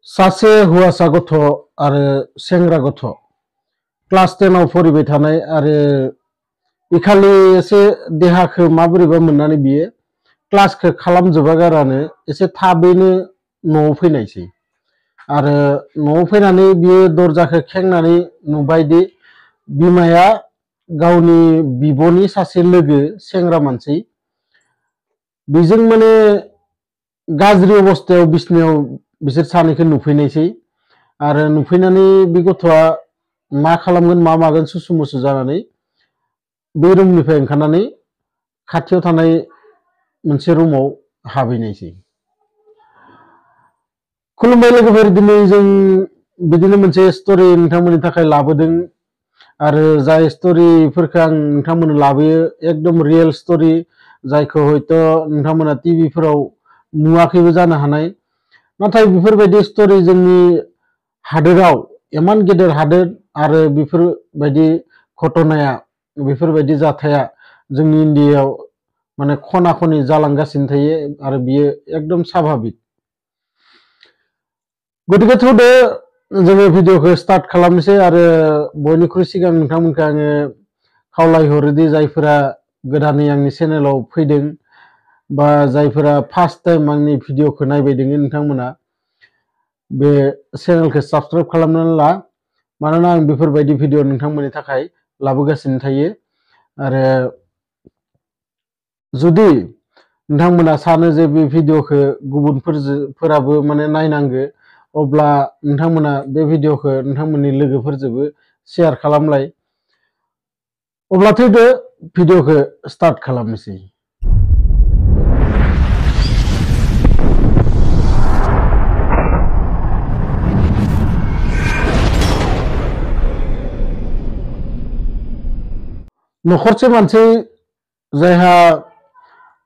सासे हौवासा गथ' आरो सेंग्रा गथ' क्लास 10 आव फरायबाय थानाय आरो इखालि एसे देहाखौ माबोरैबा मोननानै बियो क्लासखौ खालामजोबा गारानो एसे थाबैनो न'आव फैनायसै आरो न'आव फैनानै बियो दरजाखौ खेंनानै नुबायदि बिमाया गावनि बिब'नि सासे लोगो सेंग्रा मानसि बेजों माने गाज्रि अबस्थायाव बिसनायाव बिसोर सानैखौ नुफैनायसै आरो नुफैनानै बे गथ'आ मा खालामगोन मा मागोन सुसु मुसु जानानै बे रुमनिफ्राय ओंखारनानै खाथियाव थानाय मोनसे रुमाव हाबहैनायसै। खुलुमबाय लोगोफोर, दिनै जों बिदिनो मोनसे स्ट'रि नोंथांमोननि थाखाय लाबोदों आरो जाय स्ट'रिफोरखौ आं नोंथांमोननो लाबोयो एकदम रियेल स्ट'रि, जायखौ हयथ' नोंथांमोना टिभिफोराव नुवाखैबो जानो हानाय, नाथाय बेफोरबायदि स्ट'रि जोंनि हादोराव इमान गेदेर हादोर आरो बेफोरबायदि घटनाया बेफोरबायदि जाथाया जोंनि इन्डियायाव माने खना खनि जालांगासिनो थायो आरो बियो एकदम स्वाभाबिक। गतिके थौदो जोङो भिडिअखौ स्टार्ट खालामनोसै आरो बयनिख्रुइ सिगां नोंथांमोनखौ आङो खावलायहरोदि जायफोरा गोदानै आंनि चेनेलाव फैदों बा जायफोरा फार्स्ट टाइम आंनि भिडिअखौ नायबाय दङ नोंथांमोना बे चेनेलखौ साबस्क्राइब खालामनानै ला, मानोना आं बेफोरबायदि भिडिअ नोंथांमोननि थाखाय लाबोगासिनो थायो। आरो जुदि नोंथांमोना सानो जे बे भिडिअखौ गुबुनफोराबो माने नायनांगो, अब्ला नोंथांमोना बे भिडिअखौ नोंथांमोननि लोगोफोरजोंबो शेयार खालामलाय। अब्ला थैदो भिडिअखौ स्टार्ट खालामनोसै। न'खरसे मानसि जायहा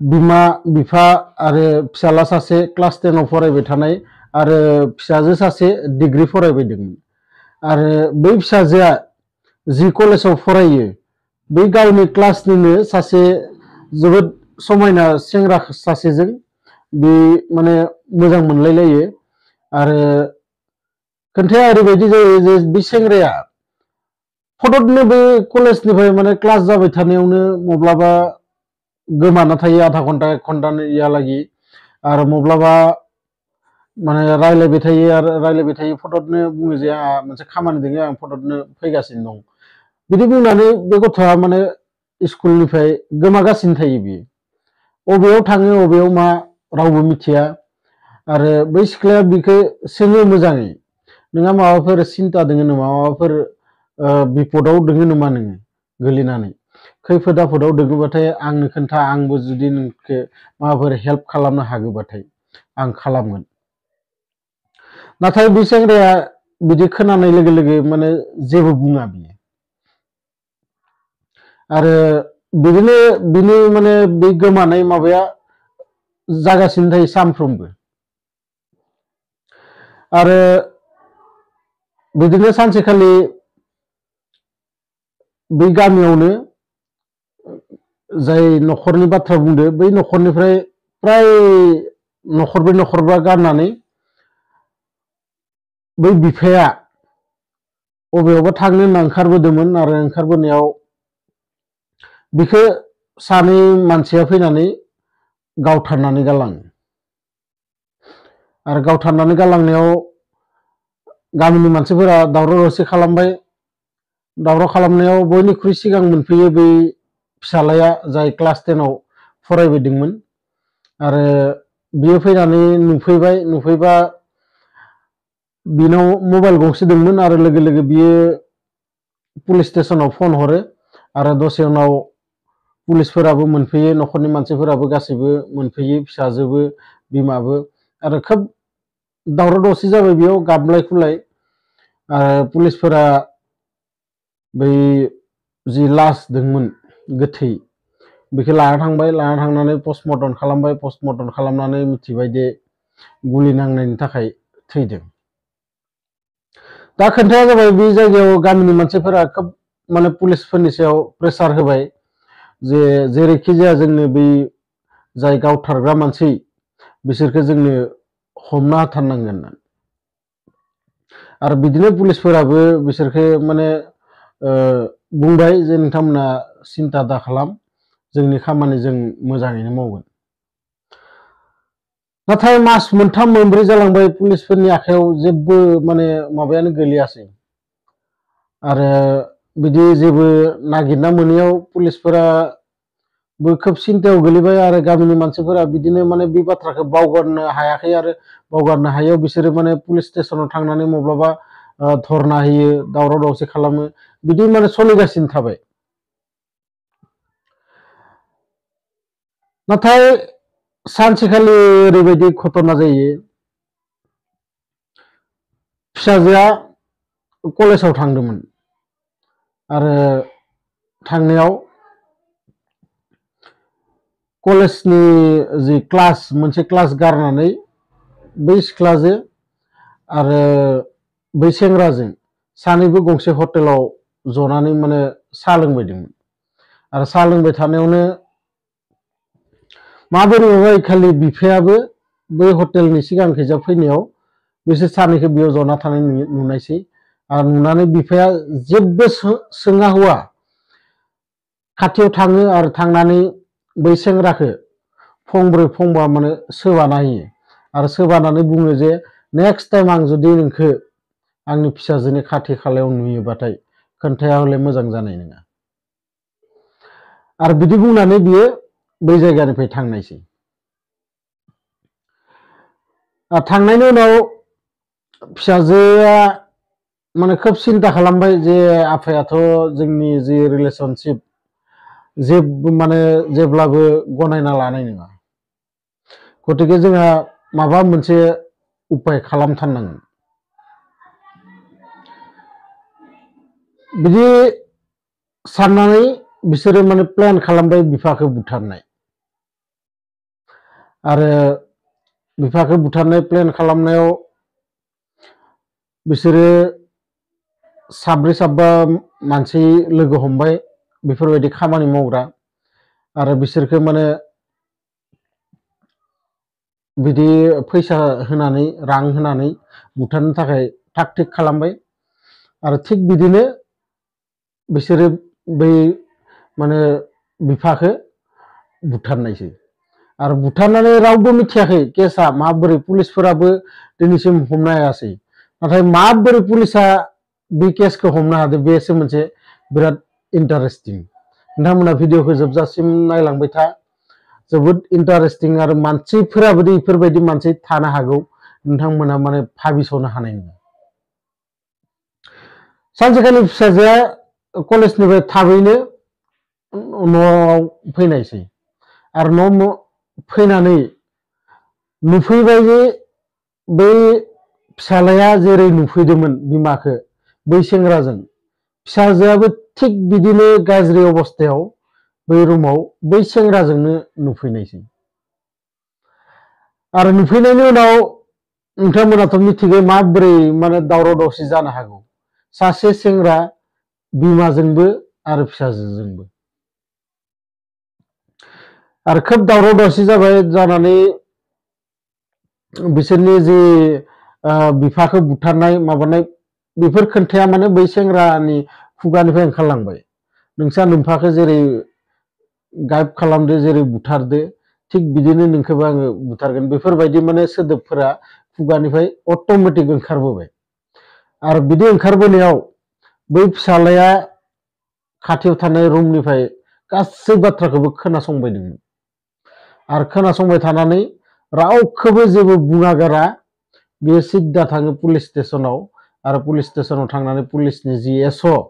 बिमा बिफा आरो फिसाला सासे क्लास 10 आव फरायबाय थानाय आरो फिसाजो सासे डिग्री फरायबाय दंमोन आरो बै फिसाजोआ जि कलेजाव फरायो बै गावनि क्लासनिनो सासे जोबोद समायना सेंग्रा सासेजों बे माने मोजां मोनलायलायो आरो खोन्थाया ओरैबायदि जायो जे बे सेंग्राया फटकनो बे कलेजनिफ्राय माने क्लास जाबाय थानायावनो माब्लाबा गोमाना थायो आधा घन्टा 1 घन्टायालागि आरो माब्लाबा माने रायलायबाय थायो आरो रायलायबाय थायो फटकनो बुङो जे आंहा मोनसे खामानि दङ आं फटकनो फैगासिनो दं बिदि बुंनानै बे गथ'आ माने स्कुलनिफ्राय गोमागासिनो थायो। बियो अबेयाव थाङो अबेयाव मा रावबो मिथिया आरो बै सिख्लाया बिखौ सोङो मोजाङै, नोंहा माबाफोर सिन्ता दङ नामा, माबाफोर बिपदाव दङ नामा, नोङो गोलैनानै खैफोद आफोदाव दङबाथाय आंनो खोन्था, आंबो जुदि नोंखौ माबाफोर हेल्प खालामनो हागौबाथाय आं खालामगोन। नाथाय बे सेंग्राया बिदि खोनानाय लोगो लोगो माने जेबो बुङा बियो आरो बिदिनो बिनि माने बे गोमानाय माबाया जागासिनो थायो सानफ्रोमबो आरो बिदिनो सानसेखालि बै गामियावनो जाय न'खरनि बाथ्रा बुंदो बै न'खरनिफ्राय प्राय न'खरब्रै न'खरबा गारनानै बै बिफाया बबेयावबा थांनो होनना ओंखारबोदोंमोन आरो ओंखारबोनायाव बिखौ सानै मानसिया फैनानै गावथारनानै गालाङो आरो गावथारनानै गालांनायाव गामिनि मानसिफोरा दावराव दावसि खालामबाय। दावराव खालामनायाव बयनिख्रुइ सिगां मोनफैयो बै फिसालाया जाय क्लास 10 आव फरायबायदोंमोन आरो बियो फैनानै नुफैबा बिनाव मबाइल गंसे दंमोन आरो लोगो लोगो बियो पुलिस स्टेशनाव फन हरो आरो दसे उनाव पुलिसफोराबो मोनफैयो, न'खरनि मानसिफोराबो गासैबो मोनफैयो, फिसाजोबो बिमाबो, आरो खोब दावराव दावसि जाबाय बेयाव गाबलाय खुलाय आरो पुलिसफोरा बै जि लास दंमोन गोथै बेखौ लाना थांबाय, लाना थांनानै पस्टमर्टम खालामबाय, पस्टमर्टम खालामनानै मिथिबाय दे गुलि नांनायनि थाखाय थैदों। दा खोन्थाया जाबाय बे जायगायाव गामिनि मानसिफोरा खोब माने पुलिसफोरनि सायाव प्रेसार होबाय जे जेरैखि जाया जोंनो बै जाय गावथारग्रा मानसि बिसोरखौ जोंनो हमना होथारनांगोन। आरो बिदिनो पुलिसफोराबो बिसोरखौ माने बुंबाय जे नोंथांमोना सिन्था दा खालाम, जोंनि खामानि जों मोजाङैनो मावगोन। नाथाय मास मोनथाम मोनब्रै जालांबाय पुलिसफोरनि आखायाव जेबो माने माबायानो गोलैयासै आरो बिदि जेबो नागिरना मोनैयाव पुलिसफोराबो खोब सिन्थायाव गोलैबाय आरो गामिनि मानसिफोरा बिदिनो माने बे बाथ्राखौ बावगारनो हायाखै आरो बावगारनो हायैयाव बिसोरो माने पुलिस स्टेसनाव थांनानै माब्लाबा धरना होयो, दावराव दावसि खालामो, बिदि माने सोलिगासिनो थाबाय। नाथाय सानसेखालि ओरैबायदि घटना जायो, फिसाजोआ कलेजाव थांदोंमोन आरो थांनायाव कलेजनि जि क्लास मोनसे क्लास गारनानै बै सिख्लाजों आरो बै सेंग्राजों सानैबो गंसे हटेलाव जनानै माने साहा लोंबायदोंमोन आरो साहा लोंबाय थानायावनो माबोरैबा खालि बिफायाबो बै हटेलनि सिगांखैजा फैनायाव बिसोर सानैखौ बेयाव जना थानाय नुनायसै आरो नुनानै बिफाया जेबो सोङा हवा खाथियाव थाङो आरो थांनानै बै सेंग्राखौ फंब्रै फंबा माने सोबाना होयो आरो सोबानानै बुङो जे नेक्स्ट टाइम आं जुदि नोंखौ आंनि फिसाजोनि खाथि खालायाव नुयोबाथाय खोन्थाया हले मोजां जानाय नङा आरो बिदि बुंनानै बियो बै जायगानिफ्राय थांनायसै। थांनायनि उनाव फिसाजोआ माने खोब सिन्था खालामबाय जे आफायाथ' जोंनि जि रिलेशनशिप माने जेब्लाबो गनायना लानाय नङा, गतिके जोंहा माबा मोनसे उपाय खालामथारनांगोन। बिदि साननानै बिसोरो माने प्लेन खालामबाय बिफाखौ बुथारनाय आरो बिफाखौ बुथारनाय प्लेन खालामनायाव बिसोरो साब्रै साबा मानसि लोगो हमबाय बेफोरबायदि खामानि मावग्रा आरो बिसोरखौ माने बिदि फैसा होनानै रां होनानै बुथारनो थाखाय थाग थिग खालामबाय आरो थिग बिदिनो बिसोरो बै माने बिफाखौ बुथारनायसै आरो बुथारनानै रावबो मिथियाखै केसा माबोरै, पुलिसफोराबो दिनैसिम हमनो हायासै। नाथाय माबोरै पुलिसा बे केसखौ हमनो हादों बेसो मोनसे बिराद इन्टारेस्टिं। नोंथांमोना भिडिअखौ जोबजासिम नायलांबाय था, जोबोद इन्टारेस्टिं आरो मानसिफोराबो बेफोरबायदि मानसि थानो हागौ नोंथांमोना माने भाबिस'नो हानाय नङा। सानसेखालि फिसाजोआ कलेजनिफ्राय थाबैनो न'आव फैनायसै आरो न' फैनानै नुफैबाय जे बै फिसालाया जेरै नुफैदोंमोन बिमाखौ बै सेंग्राजों, फिसाजोआबो थिग बिदिनो गाज्रि अबस्थायाव बै रुमाव बै सेंग्राजोंनो नुफैनायसै आरो नुफैनायनि उनाव नोंथांमोनाथ' मिथिगौ माबोरै माने दावराव दावसि जानो हागौ सासे सेंग्रा बिमाजोंबो आरो फिसाजोजोंबो आरो खोब दावराव दावसि जाबाय। जानानै बिसोरनि जि बिफाखौ बुथारनाय माबानाय बेफोर खोन्थाया माने बै सेंग्रानि खुगानिफ्राय ओंखारलांबाय, नोंसा नोमफाखौ जेरै गाइड खालामदो, जेरै बुथारदो, थिग बिदिनो नोंखौबो आङो बुथारगोन, बेफोरबायदि माने सोदोबफोरा खुगानिफ्राय अट'मेटिक ओंखारबोबाय आरो बिदि ओंखारबोनायाव बै फिसालाया खाथियाव थानाय रुमनिफ्राय गासै बाथ्राखौबो खोनासंबायदोंमोन आरो खोनासंबाय थानानै रावखौबो जेबो बुङागारा बेयो सिद्दा थाङो पुलिस स्टेसनाव आरो पुलिस स्टेसनाव थांनानै पुलिसनि जि एस.अ'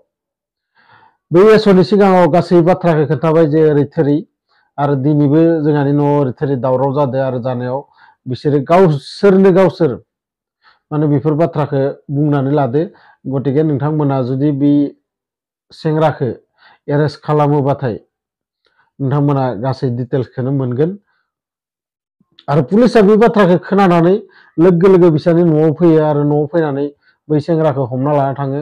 बै एस'नि सिगाङाव गासै बाथ्राखौ खोन्थाबाय जे ओरै थोरै आरो दिनैबो जोंहानि न'आव ओरै थोरै दावराव जादों आरो जानायाव बिसोरो गावसोरनो गावसोर माने बेफोर बाथ्राखौ बुंनानै लादो, गतिके नोंथांमोना जुदि बे सेंग्राखौ एरेस्ट खालामोबाथाय नोंथांमोना गासै डिटेल्सखौनो मोनगोन आरो पुलिसा बे बाथ्राखौ खोनानानै लोगो लोगो बिसोरनि न'आव फैयो आरो न'आव फैनानै बै सेंग्राखौ हमना लाना थाङो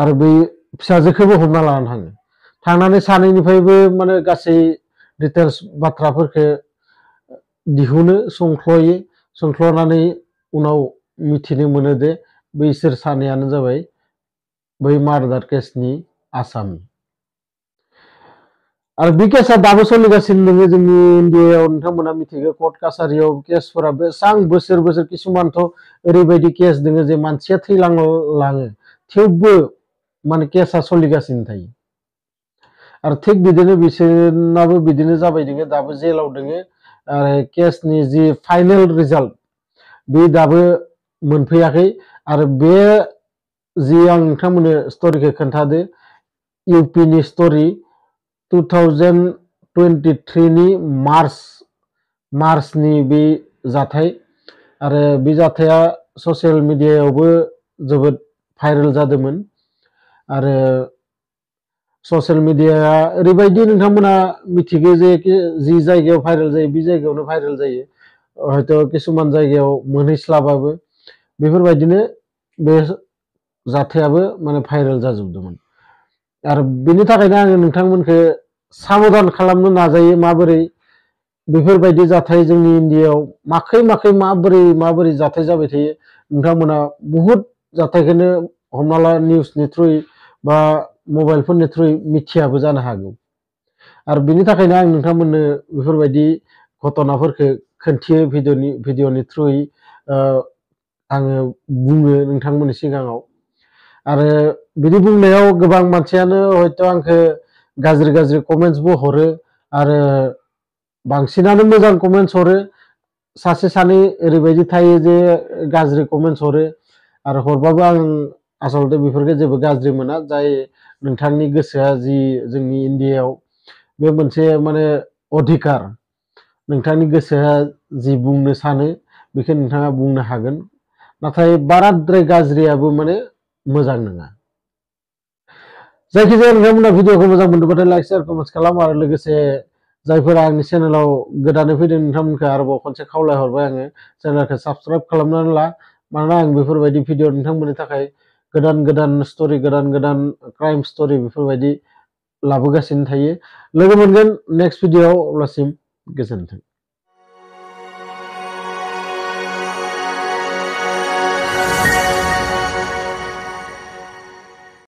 आरो बै फिसाजोखौबो हमना लाना थाङो। थांनानै सानैनिफ्रायबो माने गासै डिटेल्स बाथ्राफोरखौ दिहुनो, संख्ल'यो, संख्ल'नानै उनाव मिथिनो मोनो दे बैसोर सानैयानो जाबाय बै मार्डार केसनि आसामि। आरो बे केसा दाबो सोलिगासिनो दङ जोंनि इन्डियायाव। नोंथांमोना मिथिगौ कर्ट कासारियाव केसफोरा बेसां बोसोर बोसोर किसुमानथ' ओरैबायदि केस दङ जे मानसिया थैलाङो थेवबो माने केसा सोलिगासिनो थायो। आरो थिग बिदिनो बिसोरनाबो बिदिनो जाबाय दङ, दाबो जेलाव दङ। आरो केसनि जि फाइनेल रिजाल्ट बे दाबो मोनफैयाखै। आरो बे जि आं नोंथांमोननो स्ट'रिखौ खोन्थादो, इउपिनि स्ट'रि 2023 नि मार्चनि बे जाथाय। आरो बे जाथाया ससियेल मिडियायावबो जोबोद भाइरेल जादोंमोन। आरो ससियेल मिडियाया ओरैबायदि नोंथांमोना मिथिगौ जे जि जायगायाव भाइरेल जायो बे जायगायावनो भाइरेल जायो, हयथ' किसुमान जायगायाव मोनहैस्लाबाबो। बेफोरबायदिनो बे जाथायाबो माने भाइरेल जाजोबदोंमोन। आरो बेनि थाखायनो आङो नोंथांमोनखौ साबधान खालामनो नाजायो, माबोरै बेफोरबायदि जाथाय जोंनि इन्डियायाव माखै माबोरै जाथाय जाबाय थायो। नोंथांमोना बुहुद जाथायखौनो हमना ला निउसनि थ्रुयै बा मबाइलफोरनि थ्रुयै मिथियाबो जानो हागौ। आरो बिनि थाखायनो आं नोंथांमोननो बेफोरबायदि घटनाफोरखौ खोन्थियो भिडिअनि थ्रुयै आङो बुङो नोंथांमोननि सिगाङाव। आरो बिदि बुंनायाव गोबां मानसियानो हयथ' आंखौ गाज्रि कमेन्ट्सबो हरो। आरो बांसिनानो मोजां कमेन्ट्स हरो। सासे सानै ओरैबायदि थायो जे गाज्रि कमेन्ट्स हरो। आरो हरबाबो आं आसलते बेफोरखौ जेबो गाज्रि मोना। जाय नोंथांनि गोसोआ जि जोंनि इन्डियायाव बे मोनसे माने अधिकार, नोंथांनि गोसोआ जि बुंनो सानो बेखौ नोंथाङा बुंनो हागोन। नाथाय बाराद्राय गाज्रियाबो माने मोजां नङा। जायखिजाया नोंथांमोना भिडिअखौ मोजां मोनदोंबाथाय लाइक शेयार कमेन्ट्स खालाम। आरो लोगोसे जायफोरा आंनि चेनेलाव गोदानै फैदों नोंथांमोनखौ आरोबाव खनसे खावलायहरबाय आङो चेनेलखौ साबस्क्राइब खालामनानै ला। मानोना आं बेफोरबायदि भिडिअ नोंथांमोननि थाखाय गोदान स्ट'रि, गोदान क्राइम स्ट'रि बेफोरबायदि लाबोगासिनो थायो। लोगो मोनगोन नेक्स्ट भिडिअआव, अब्लासिम गोजोन्थों।